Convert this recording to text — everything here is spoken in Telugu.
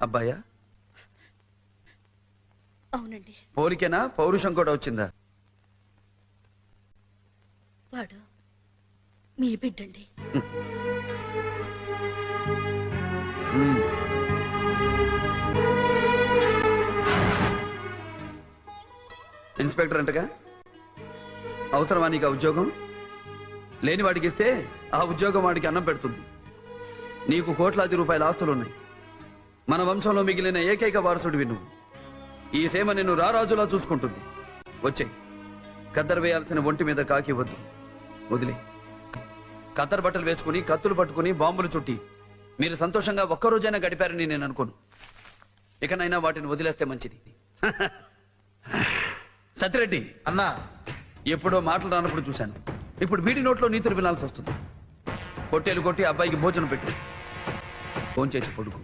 అబ్బాయా? అవునండి. పోలికేనా, పౌరుషం కూడా వచ్చిందా? వాడు మీ బిడ్డండి. ఇన్స్పెక్టర్ అంటగా, అవసరమా నీకు ఆ ఉద్యోగం? లేని వాడికి ఇస్తే ఆ ఉద్యోగం వాడికి అన్నం పెడుతుంది. నీకు కోట్లాది రూపాయల ఆస్తులున్నాయి. మన వంశంలో మిగిలిన ఏకైక వారసుడివి నువ్వు. ఈ సేమ నిన్ను రారాజులా చూసుకుంటుంది. వచ్చే కద్దరు వేయాల్సిన ఒంటి మీద కాకి వద్దు, వదిలే. కద్దరు బట్టలు వేసుకుని, కత్తులు పట్టుకుని, బాంబులు చుట్టి మీరు సంతోషంగా ఒక్కరోజైనా గడిపారని నేను అనుకోను. ఇకనైనా వాటిని వదిలేస్తే మంచిది. సత్యరెడ్డి అన్నా, ఎప్పుడో మాటలు రానప్పుడు చూశాను. ఇప్పుడు వీడి నోట్లో నీతులు వినాల్సి వస్తుంది. పొట్టేలు కొట్టి అబ్బాయికి భోజనం పెట్టు, ఫోన్ చేసి పడుకు.